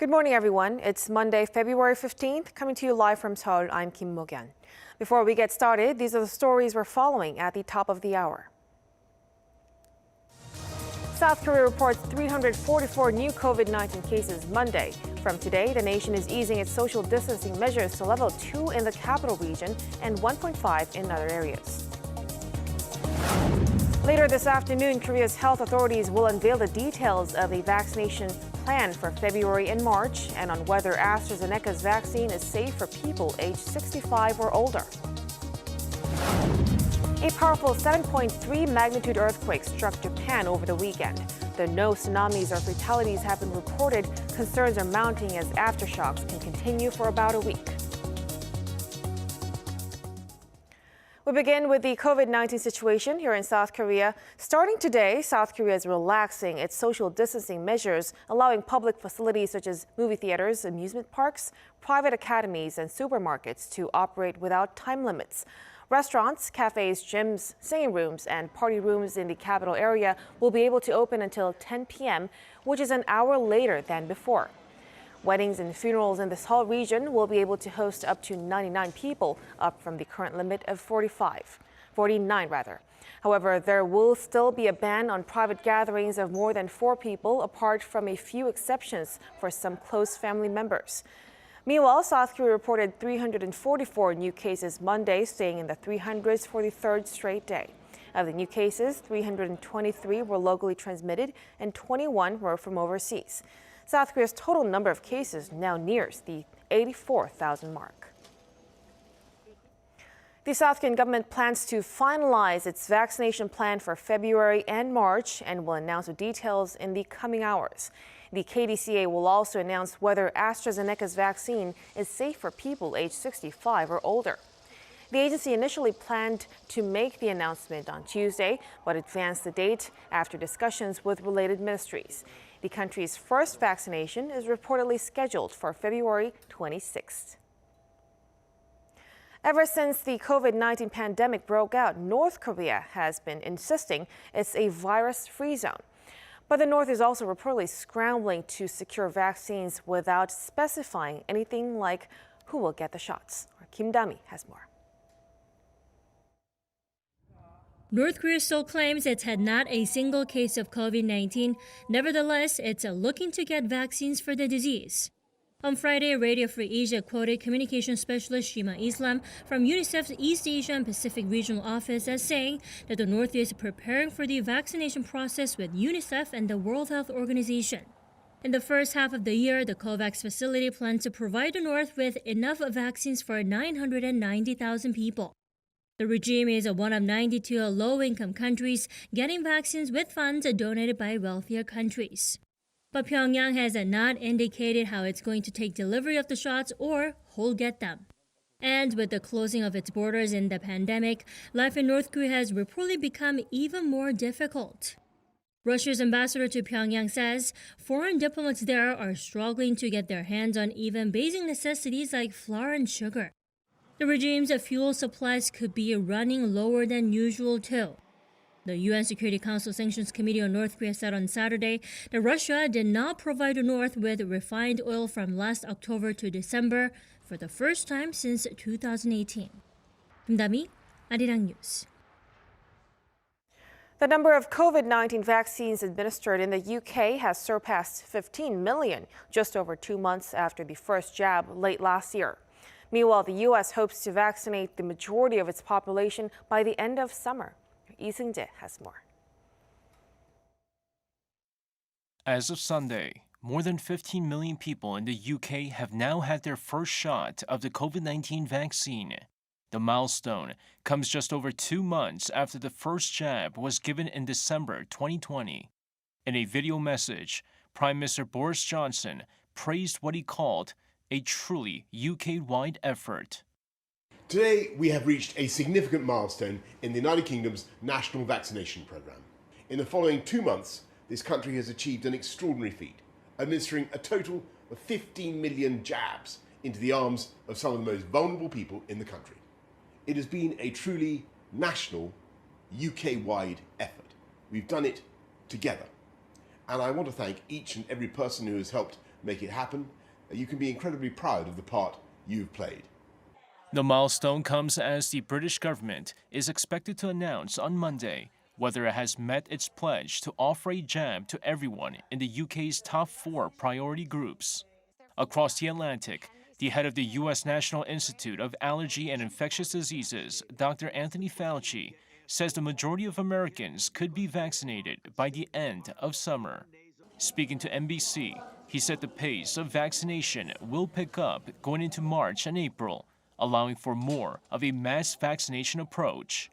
Good morning, everyone. It's Monday, February 15th, coming to you live from Seoul. I'm Kim Mo-kyun. Before we get started, these are the stories we're following at the top of the hour. South Korea reports 344 new COVID-19 cases Monday. From today, the nation is easing its social distancing measures to level 2 in the capital region and 1.5 in other areas. Later this afternoon, Korea's health authorities will unveil the details of a vaccination plan for February and March and on whether AstraZeneca's vaccine is safe for people aged 65 or older. A powerful 7.3 magnitude earthquake struck Japan over the weekend. Though no tsunamis or fatalities have been reported, concerns are mounting as aftershocks can continue for about a week. We begin with the COVID-19 situation here in South Korea. Starting today, South Korea is relaxing its social distancing measures, allowing public facilities such as movie theaters, amusement parks, private academies, and supermarkets to operate without time limits. Restaurants, cafes, gyms, singing rooms, and party rooms in the capital area will be able to open until 10 p.m., which is an hour later than before. Weddings and funerals in the Seoul region will be able to host up to 99 people, up from the current limit of 49 rather. However, there will still be a ban on private gatherings of more than 4 people, apart from a few exceptions for some close family members. Meanwhile, South Korea reported 344 new cases Monday, staying in the 300s for the third straight day. Of the new cases, 323 were locally transmitted and 21 were from overseas. South Korea's total number of cases now nears the 84,000 mark. The South Korean government plans to finalize its vaccination plan for February and March and will announce the details in the coming hours. The KDCA will also announce whether AstraZeneca's vaccine is safe for people aged 65 or older. The agency initially planned to make the announcement on Tuesday, but advanced the date after discussions with related ministries. The country's first vaccination is reportedly scheduled for February 26th. Ever since the COVID-19 pandemic broke out, North Korea has been insisting it's a virus-free zone. But the North is also reportedly scrambling to secure vaccines without specifying anything like who will get the shots. Kim Dami has more. North Korea still claims it's had not a single case of COVID-19. Nevertheless, it's looking to get vaccines for the disease. On Friday, Radio Free Asia quoted communication specialist Shima Islam from UNICEF's East Asia and Pacific Regional Office as saying that the North is preparing for the vaccination process with UNICEF and the World Health Organization. In the first half of the year, the COVAX facility plans to provide the North with enough vaccines for 990,000 people. The regime is one of 92 low-income countries getting vaccines with funds donated by wealthier countries. But Pyongyang has not indicated how it's going to take delivery of the shots or who'll get them. And with the closing of its borders in the pandemic, life in North Korea has reportedly become even more difficult. Russia's ambassador to Pyongyang says foreign diplomats there are struggling to get their hands on even basic necessities like flour and sugar. The regime's fuel supplies could be running lower than usual, too. The UN Security Council Sanctions Committee on North Korea said on Saturday that Russia did not provide the North with refined oil from last October to December for the first time since 2018. Kim Dami, Arirang News. The number of COVID-19 vaccines administered in the UK has surpassed 15 million, just over 2 months after the first jab late last year. Meanwhile, the U.S. hopes to vaccinate the majority of its population by the end of summer. Lee Seung-jae has more. As of Sunday, more than 15 million people in the UK have now had their first shot of the COVID-19 vaccine. The milestone comes just over 2 months after the first jab was given in December 2020. In a video message, Prime Minister Boris Johnson praised what he called a truly UK-wide effort. Today, we have reached a significant milestone in the United Kingdom's national vaccination programme. In the following 2 months, this country has achieved an extraordinary feat, administering a total of 15 million jabs into the arms of some of the most vulnerable people in the country. It has been a truly national, UK-wide effort. We've done it together. And I want to thank each and every person who has helped make it happen. You can be incredibly proud of the part you've played. The milestone comes as the British government is expected to announce on Monday whether it has met its pledge to offer a jab to everyone in the UK's top 4 priority groups. Across the Atlantic, the head of the U.S. National Institute of Allergy and Infectious Diseases, Dr. Anthony Fauci, says the majority of Americans could be vaccinated by the end of summer. Speaking to NBC, he said the pace of vaccination will pick up going into March and April, allowing for more of a mass vaccination approach.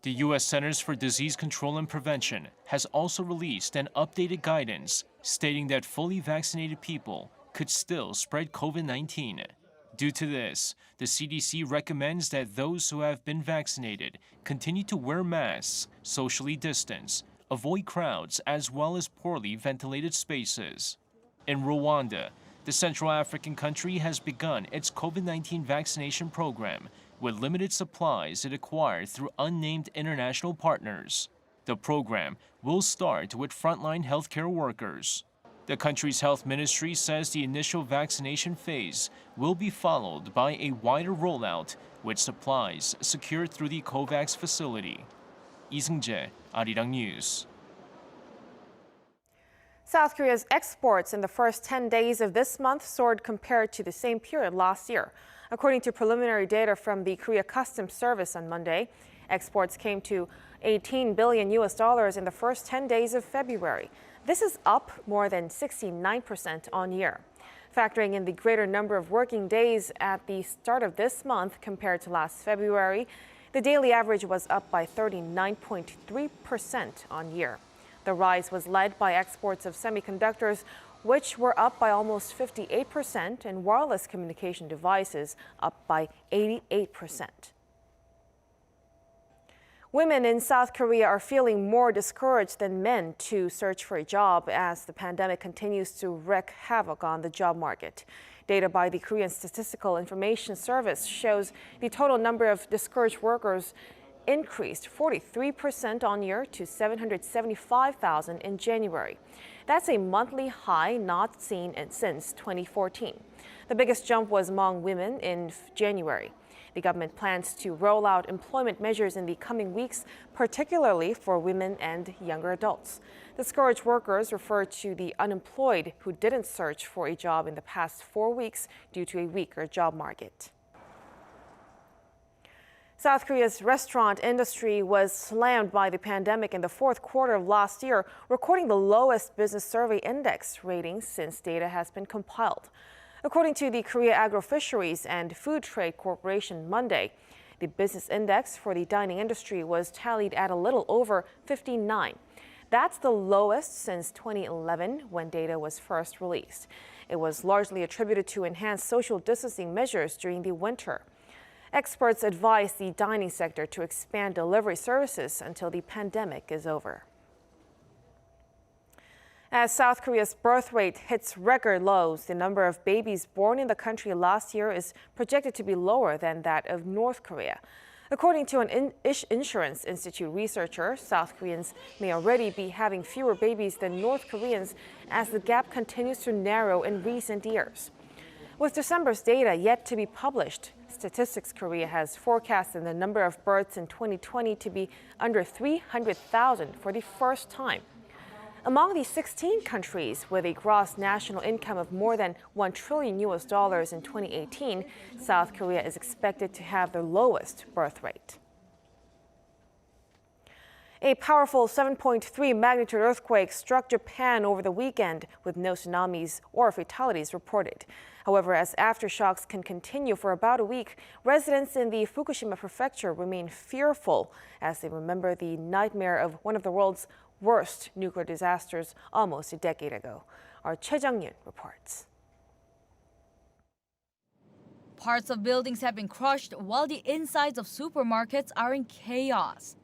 The U.S. Centers for Disease Control and Prevention has also released an updated guidance stating that fully vaccinated people could still spread COVID-19. Due to this, the CDC recommends that those who have been vaccinated continue to wear masks, socially distance, avoid crowds, as well as poorly ventilated spaces. In Rwanda, the Central African country has begun its COVID-19 vaccination program with limited supplies it acquired through unnamed international partners. The program will start with frontline healthcare workers. The country's health ministry says the initial vaccination phase will be followed by a wider rollout with supplies secured through the COVAX facility. Lee Seung-jae, Arirang News. South Korea's exports in the first 10 days of this month soared compared to the same period last year. According to preliminary data from the Korea Customs Service on Monday, exports came to $18 billion in the first 10 days of February. This is up more than 69% on year. Factoring in the greater number of working days at the start of this month compared to last February, the daily average was up by 39.3% on year. The rise was led by exports of semiconductors, which were up by almost 58%, and wireless communication devices up by 88%. Women in South Korea are feeling more discouraged than men to search for a job as the pandemic continues to wreak havoc on the job market. Data by the Korean Statistical Information Service shows the total number of discouraged workers increased 43% on year to 775,000 in January. That's a monthly high not seen since 2014. The biggest jump was among women in January. The government plans to roll out employment measures in the coming weeks, particularly for women and younger adults. Discouraged workers refer to the unemployed who didn't search for a job in the past 4 weeks due to a weaker job market. South Korea's restaurant industry was slammed by the pandemic in the fourth quarter of last year, recording the lowest business survey index ratings since data has been compiled. According to the Korea Agro-Fisheries and Food Trade Corporation Monday, the business index for the dining industry was tallied at a little over 59. That's the lowest since 2011, when data was first released. It was largely attributed to enhanced social distancing measures during the winter. Experts advise the dining sector to expand delivery services until the pandemic is over. As South Korea's birth rate hits record lows, the number of babies born in the country last year is projected to be lower than that of North Korea. According to an Insurance Institute researcher, South Koreans may already be having fewer babies than North Koreans as the gap continues to narrow in recent years. With December's data yet to be published, Statistics Korea has forecasted the number of births in 2020 to be under 300,000 for the first time. Among the 16 countries with a gross national income of more than $1 trillion in 2018, South Korea is expected to have the lowest birth rate. A powerful 7.3 magnitude earthquake struck Japan over the weekend, with no tsunamis or fatalities reported. However, as aftershocks can continue for about a week, residents in the Fukushima prefecture remain fearful as they remember the nightmare of one of the world's worst nuclear disasters almost a decade ago. Our Choi Jung-yun reports. Parts of buildings have been crushed while the insides of supermarkets are in chaos.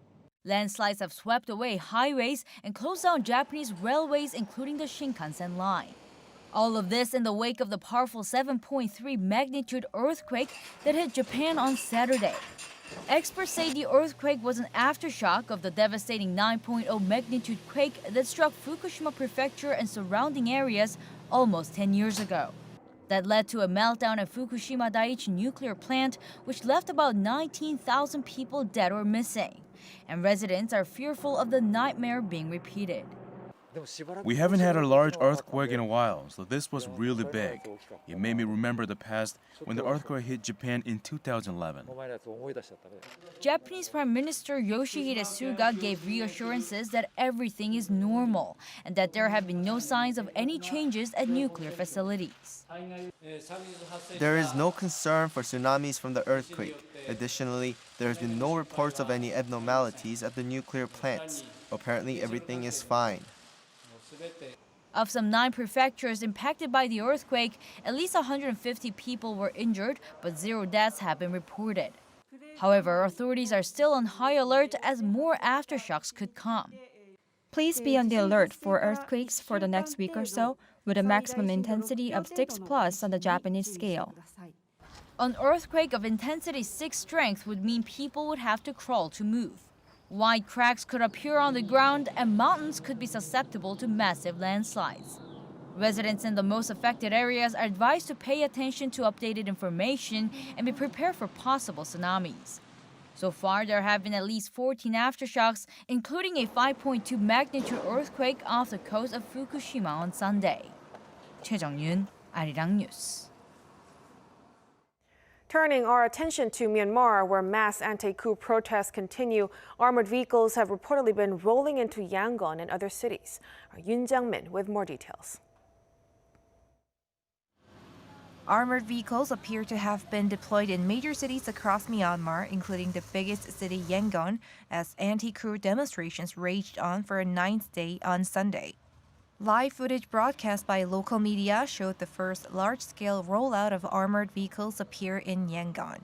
Landslides have swept away highways and closed down Japanese railways, including the Shinkansen line. All of this in the wake of the powerful 7.3 magnitude earthquake that hit Japan on Saturday. Experts say the earthquake was an aftershock of the devastating 9.0 magnitude quake that struck Fukushima prefecture and surrounding areas almost 10 years ago. That led to a meltdown at Fukushima Daiichi nuclear plant, which left about 19,000 people dead or missing. And residents are fearful of the nightmare being repeated. We haven't had a large earthquake in a while, so this was really big. It made me remember the past when the earthquake hit Japan in 2011. Japanese Prime Minister Yoshihide Suga gave reassurances that everything is normal and that there have been no signs of any changes at nuclear facilities. There is no concern for tsunamis from the earthquake. Additionally, there has been no reports of any abnormalities at the nuclear plants. Apparently, everything is fine. Of some 9 prefectures impacted by the earthquake, at least 150 people were injured, but 0 deaths have been reported. However, authorities are still on high alert as more aftershocks could come. Please be on the alert for earthquakes for the next week or so, with a maximum intensity of 6+ on the Japanese scale. An earthquake of intensity 6 strength would mean people would have to crawl to move. Wide cracks could appear on the ground and mountains could be susceptible to massive landslides. Residents in the most affected areas are advised to pay attention to updated information and be prepared for possible tsunamis. So far, there have been at least 14 aftershocks, including a 5.2 magnitude earthquake off the coast of Fukushima on Sunday. Choi Jung-yoon, Arirang News. Turning our attention to Myanmar, where mass anti-coup protests continue, armored vehicles have reportedly been rolling into Yangon and other cities. Yoon Jang-min with more details. Armored vehicles appear to have been deployed in major cities across Myanmar, including the biggest city, Yangon, as anti-coup demonstrations raged on for a 9th day on Sunday. Live footage broadcast by local media showed the first large-scale rollout of armored vehicles appear in Yangon.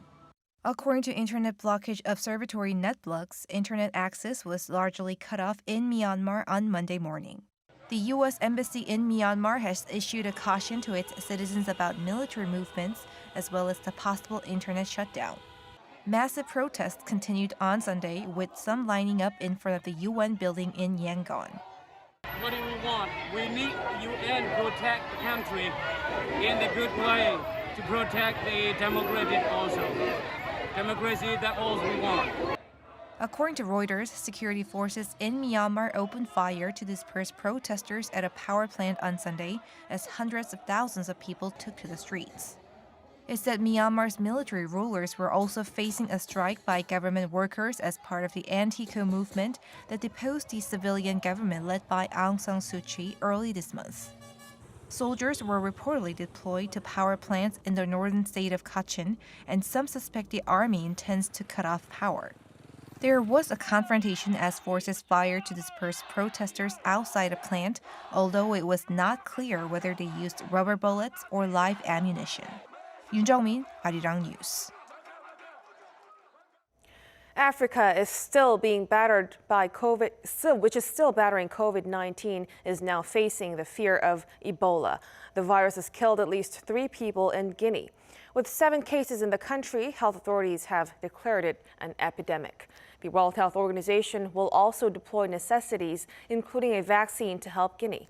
According to Internet blockage observatory NetBlocks, internet access was largely cut off in Myanmar on Monday morning. The U.S. Embassy in Myanmar has issued a caution to its citizens about military movements, as well as the possible internet shutdown. Massive protests continued on Sunday, with some lining up in front of the UN building in Yangon. What do we want? We need UN to protect the country in the good way, to protect the democracy also. Democracy, that's all we want. According to Reuters, security forces in Myanmar opened fire to disperse protesters at a power plant on Sunday as hundreds of thousands of people took to the streets. It said Myanmar's military rulers were also facing a strike by government workers as part of the anti-coup movement that deposed the civilian government led by Aung San Suu Kyi early this month. Soldiers were reportedly deployed to power plants in the northern state of Kachin, and some suspect the army intends to cut off power. There was a confrontation as forces fired to disperse protesters outside a plant, although it was not clear whether they used rubber bullets or live ammunition. Yoon Jung-min, Arirang News. Africa is still being battered by which is still battering COVID-19, is now facing the fear of Ebola. The virus has killed at least 3 people in Guinea. With 7 cases in the country, health authorities have declared it an epidemic. The World Health Organization will also deploy necessities, including a vaccine to help Guinea.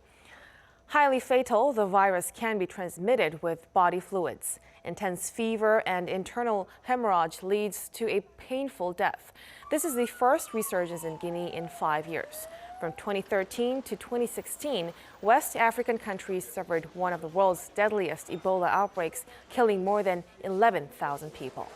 Highly fatal, the virus can be transmitted with body fluids. Intense fever and internal hemorrhage leads to a painful death. This is the first resurgence in Guinea in 5 years. From 2013 to 2016, West African countries suffered one of the world's deadliest Ebola outbreaks, killing more than 11,000 people.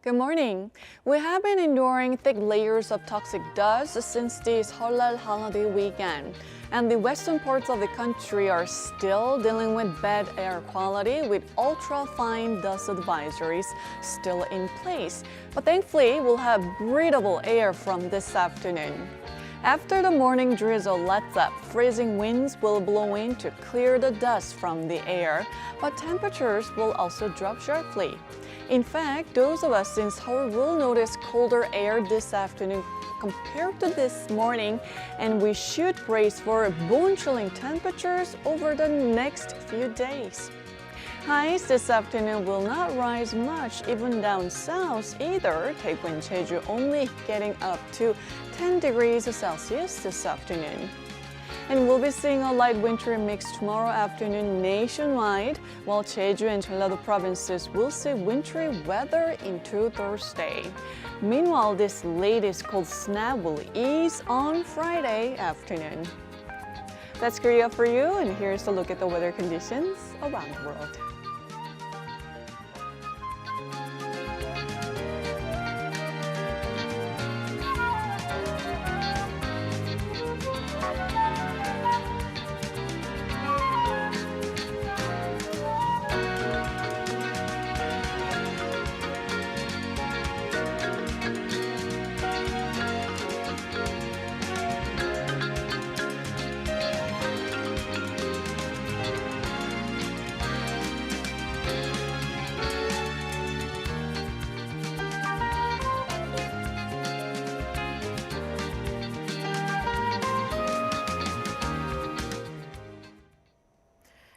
Good morning. We have been enduring thick layers of toxic dust since the Seollal holiday weekend, and the western parts of the country are still dealing with bad air quality with ultra-fine dust advisories still in place. But thankfully, we'll have breathable air from this afternoon. After the morning drizzle lets up, freezing winds will blow in to clear the dust from the air, but temperatures will also drop sharply. In fact, those of us in Seoul will notice colder air this afternoon compared to this morning, and we should brace for bone-chilling temperatures over the next few days. Highs this afternoon will not rise much, even down south either. Daegu and Jeju only getting up to 10 degrees Celsius this afternoon. And we'll be seeing a light wintry mix tomorrow afternoon nationwide, while Jeju and Jeollado provinces will see wintry weather into Thursday. Meanwhile, this latest cold snap will ease on Friday afternoon. That's Korea for you, and here's a look at the weather conditions around the world.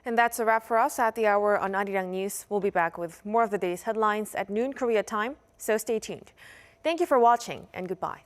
And that's a wrap for us at the hour on Arirang News. We'll be back with more of the day's headlines at noon Korea time, so stay tuned. Thank you for watching, and goodbye.